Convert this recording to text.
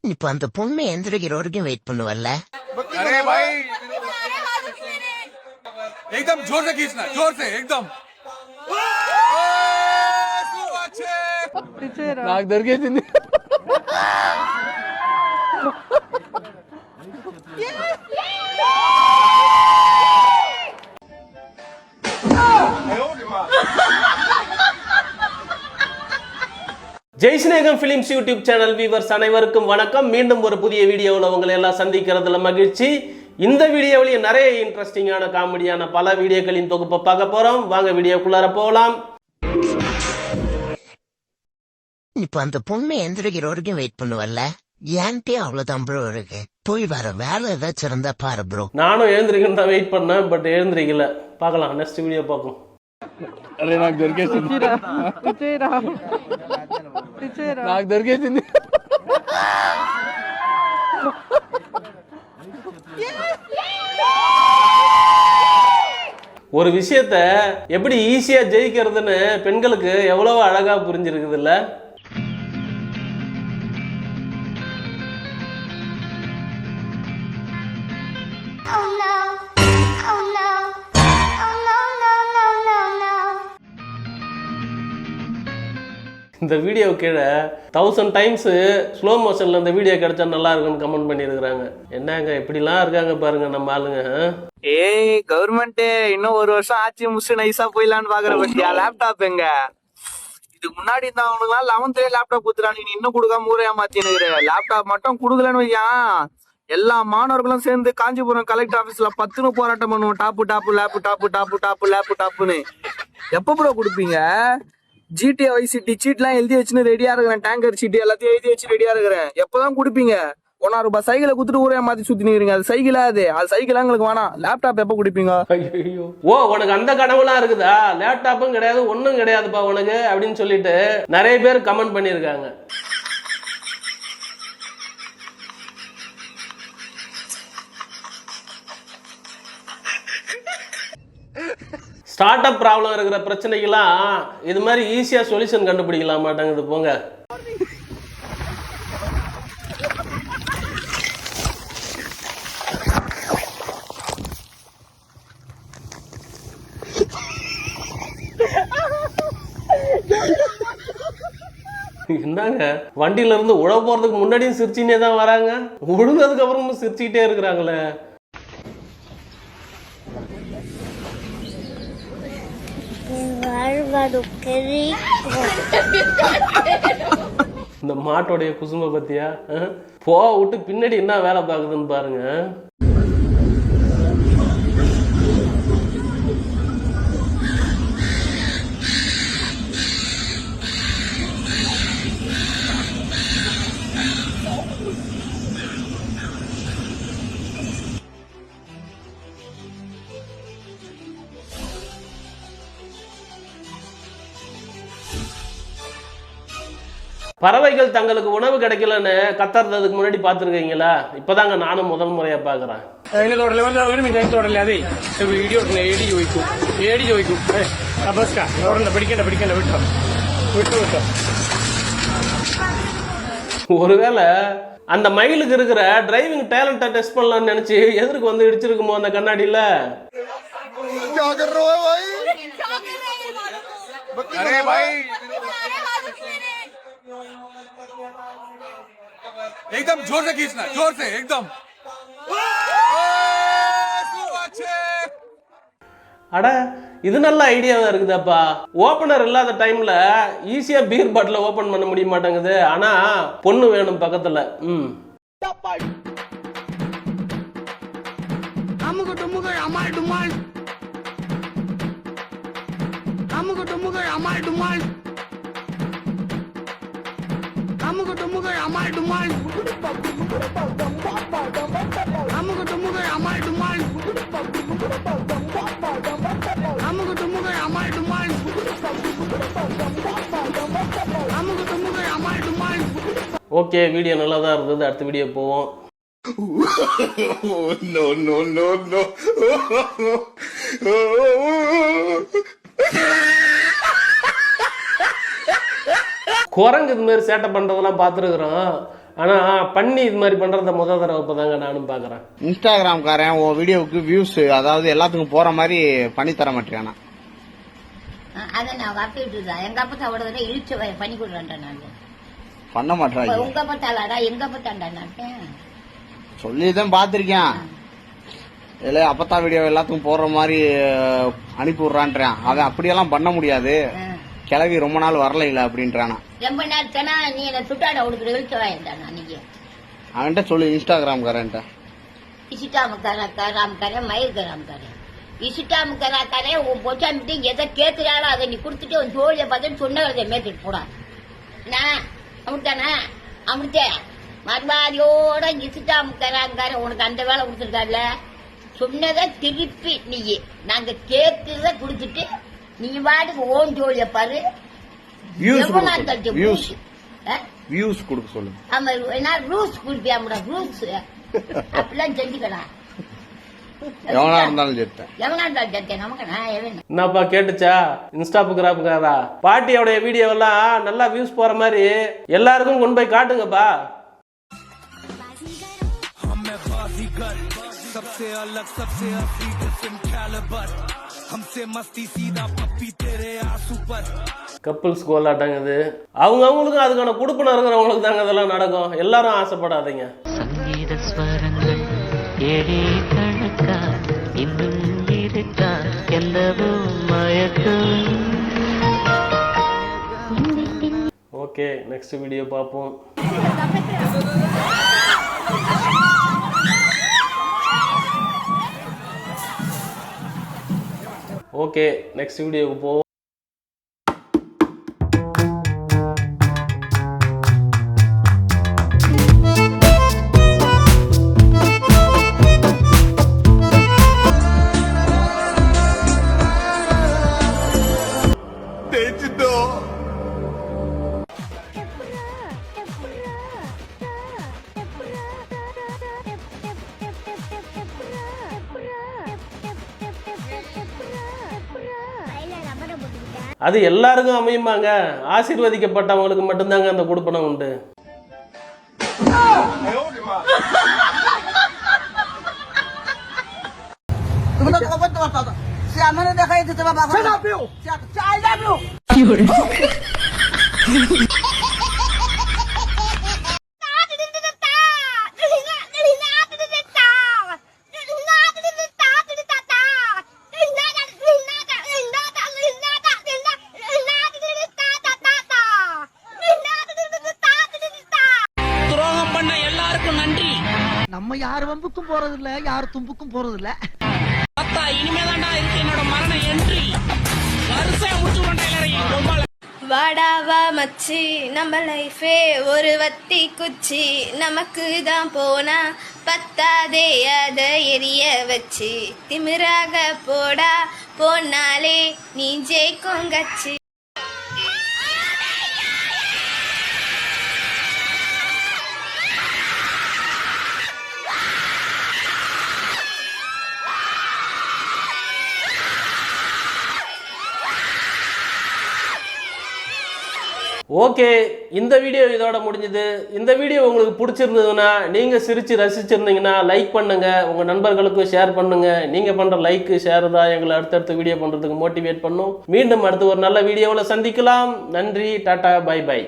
இப்ப அந்த பொண்ணு எந்திரிக்கிற வரைக்கும் வெயிட் பண்ணுவல்ல? अरे भाई एकदम जोर से खींचना, जोर से एकदम। నాకు దొరికేసింది. ஜெய்ஸ்நேகம் ஃபிலிம்ஸ் யூடியூப் சேனல் வியூவர்ஸ் அனைவருக்கும் வணக்கம். மீண்டும் ஒரு புதிய வீடியோவில் உங்களை எல்லாம் சந்திக்கிறதுல மகிழ்ச்சி. இந்த வீடியோவிலேயே நிறைய இன்ட்ரெஸ்டிங்கான காமெடியான பல வீடியோக்களின் தொகுப்பை பார்க்க போறோம். வாங்க வீடியோக்குள்ளார போகலாம். இப்ப அந்த பொண்ணு எந்திரிக்கிற வரைக்கும் வெயிட் பண்ணுவல்ல? ஏன்ட்டே அவ்வளவுதான் ப்ரோ இருக்கு. போய் வர வேலை ஏதாச்சும் இருந்தா பாரு ப்ரோ. நானும் எழுந்திரிக்கணும் தான் வெயிட் பண்ணேன், பட் எழுந்திரிக்கல. பார்க்கலாம், நெக்ஸ்ட் வீடியோ பார்ப்போம். అరే నాకు దొరికేసింది. నాకు దొరికేసింది. ஒரு விஷயத்த எப்படி ஈஸியா ஜெயிக்கிறதுன்னு பெண்களுக்கு எவ்வளவு அழகா புரிஞ்சிருக்குது இல்ல? இந்த வீடியோ கீழே 1000 டைம்ஸ் ஸ்லோ மோஷன்ல இந்த வீடியோ கிடைச்சா நல்லா இருக்குன்னு கமெண்ட் பண்ணிருக்காங்க. என்னங்க இப்படிலாம் இருக்காங்க பாருங்க நம்ம ஆளுங்க. ஏய் கவர்மெண்ட் இன்னும் ஒரு வருஷம் ஆட்சி முடிச்சு நைஸா போயிடலான்னு பாக்குற பத்தியா? லேப்டாப் எங்க? இதுக்கு முன்னாடி இந்த அவனுக்கு 11th லேப்டாப் குத்துறான், நீ இன்னும் கொடுக்காம ஊரே மாத்தினுக்குற. லேப்டாப் மட்டும் குடுக்கலன்னு வையா, எல்லா மாணவர்களும் சேர்ந்து காஞ்சிபுரம் கலெக்டர் ஆபீஸ்ல 10 போராட்டம் பண்ணுவோம். Top top laptop top top lap டாப்புன்னு. எப்ப ப்ரோ கொடுப்பீங்க? ஜிடிஏ வைசிட்டி சீட்லாம் எழுதி வச்சுன்னு ரெடியா இருக்கிறேன். டேங்கர் சீட்டு எல்லாத்தையும் எழுதி வச்சு ரெடியா இருக்கிறேன். எப்பதான் கொடுப்பீங்க? 1,000 ரூபாய் சைக்கிளை குடுத்துட்டு ஊரே மாத்தி சுத்தி நிக்கிறீங்க. அது சைக்கிளா? அது சைக்கிளா எங்களுக்கு வேணாம். லேப்டாப் எப்ப குடிப்பீங்க? ஓ, உனக்கு அந்த கனவுலாம் இருக்குதா? லேப்டாப்பும் கிடையாது ஒன்னும் கிடையாதுப்பா உனக்கு அப்படின்னு சொல்லிட்டு நிறைய பேர் கமெண்ட் பண்ணிருக்காங்க. ஸ்டார்ட் அப் ப்ராப்ளம் இருக்கிற பிரச்சனைக்கெல்லாம் இது மாதிரி ஈஸியா சொல்யூஷன் கண்டுபிடிக்கலாம் மாட்டாங்குது போங்க. என்னங்க வண்டியில இருந்து உழ போறதுக்கு முன்னாடியும் சிரிச்சுனே தான் வராங்க, உழுந்ததுக்கு அப்புறமும் சிரிச்சுக்கிட்டே இருக்கிறாங்களே. இந்த மாட்டோடைய குசும்ப பத்தியா? போ விட்டு பின்னாடி என்ன வேலை பார்க்குதுன்னு பாருங்க. பறவைகள் தங்களுக்கு உணவு கிடைக்கலன்னு கத்துறதுக்கு முன்னாடி பாத்துருக்கீங்களா? இப்பதாங்க நானும் முதல் മുറയാ പാக்குறேன். ஒருவேளை அந்த மயிலுக்கு இருக்கிற டிரைவிங் டேலண்ட டெஸ்ட் பண்ணலாம்னு நினைச்சு எதிர்க்கு வந்து இடிச்சிருக்குமோ அந்த கண்ணாடியில? एकदम जोर से खींचना, जोर से एकदम। அட, இது நல்ல ஐடியாவா இருக்குதாப்பா. ஓபனர் இல்லாத டைம்ல ஈஸியா பீர் பாட்டில ஓபன் பண்ண முடிய மாட்டேங்குது. ஆனா பொண்ணு வேணும் பக்கத்துல. ஓகே, வீடியோ நல்லா தான் இருந்தது. அடுத்த வீடியோ போவோம். No, no, no, no. குரங்கு இது மாதிரி சேட்டை பண்றதெல்லாம் பார்த்துருக்குறோம். ஆனா பண்ணி இது மாதிரி பண்றத முதல் தடவை இப்பதாங்க நானும் பாக்குறேன். இன்ஸ்டாகிராம்காரன் உன் வீடியோவுக்கு வியூஸ் அதாவது எல்லாத்துக்கும் போற மாதிரி பண்ணி தர மாட்டேன். அதை நான் கப்பிட்டு எங்க அப்பா விட இழுச்சு பண்ணி கொடுறேன்டா நான் பண்ண மாட்டேன். உங்க பத்தாளாடா எங்க பத்தாண்டா நாட்டேன் சொல்லிதான் பாத்திருக்கேன். இல்ல அப்பத்தா வீடியோ எல்லாத்துக்கும் போடுற மாதிரி அனுப்பி விடுறான்றான். அவன் அப்படியெல்லாம் பண்ண முடியாது, கிளவி ரொம்ப நாள் வரல இல்ல அப்படின்றானா. ரொம்ப நேரத்தானா நீ என்ன சுட்டாட உடுக்கிற இழுச்சு வாய்டா நீங்க அவன்கிட்ட சொல்லு இன்ஸ்டாகிராம்காரன்ட்ட. இசிட்டாமுக்காரன் மயிர்காரன் இசிட்டாமுக்காரே உன் பொச்சாமிட்டு எதை கேட்கிறாளோ அதை நீ கொடுத்துட்டு உன் தோழியை பார்த்து சொன்னதை மேத்துட்டு போடா. நான் அப்படித்தானே அப்படித்தே மறுபாதியோட இசிட்டாமுக்காரன் உனக்கு அந்த வேலை கொடுத்துருக்காருல சொன்னதை திருப்பி நீ நாங்க கேட்கிறத குடுத்துட்டு நீ பாட்டுக்கு ஓன் ஜோலிய பாரு. வியூஸ் கொடுக்க சொல்லு. ஆமா என்ன ரூல்ஸ் குடுப்பியாமடா ரூல்ஸ் அப்படிலாம் செஞ்சுக்கடா. எவனா இருந்தாலும் செத்தேன். எவனா இருந்தாலும் செத்தேன் நமக்கு நான் என்னப்பா கேட்டுச்சா? இன்ஸ்டாகிராம்காரா பாட்டியோடைய வீடியோ எல்லாம் நல்லா வியூஸ் போற மாதிரி எல்லாருக்கும் கொண்டு போய் காட்டுங்கப்பா. सबसे अलग सबसे असली डिफरेंट कैलिबर हमसे मस्ती सीधा पप्पी तेरे आंसू पर கப்பிள்ஸ் கோலாட்டங்குது. அவங்களுக்கும் அதுக்கான கொடுப்பன இருக்கிறவங்களுக்கு தாங்க அதெல்லாம் நடக்கும். எல்லாரும் ஆசைப்படாதீங்க. சங்கீத ஸ்வரங்கள் ஏழே கணக்கா இன்னும் இருக்கா எல்லவோ மயக்கம். ஓகே நெக்ஸ்ட் வீடியோ பார்ப்போம். ஓகே நெக்ஸ்ட் வீடியோக்கு போவோம். அது எல்லாருக்கும் அமையுமாங்க? ஆசீர்வதிக்கப்பட்டவங்களுக்கு மட்டும்தாங்க அந்த கொடுப்பனம் உண்டு. நம்ம யார் வம்புக்கும் போறது இல்ல, யார் தும்புக்கும் போறது இல்ல. இனிமேதான்டா இருக்கு என்னோட மரண என்ட்ரி. வரிசையா முடிச்சு வாடாவா மச்சி நம்ம லைஃபே ஒரு வத்தி குச்சி நமக்கு தான் போனா பத்தாதே அதை எரிய வச்சு திமிராக போடா போனாலே நீ ஜெயிக்கும் கச்சி. ஓகே இந்த வீடியோ இதோட முடிஞ்சது. இந்த வீடியோ உங்களுக்கு பிடிச்சிருந்ததுன்னா நீங்க சிரிச்சு ரசிச்சிருந்தீங்கன்னா லைக் பண்ணுங்க, உங்க நண்பர்களுக்கும் ஷேர் பண்ணுங்க. நீங்க பண்ற லைக் ஷேர் தான் எங்களை அடுத்தடுத்த வீடியோ பண்றதுக்கு மோட்டிவேட் பண்ணும். மீண்டும் அடுத்து ஒரு நல்ல வீடியோவில் சந்திக்கலாம். நன்றி, டாடா, பை பை.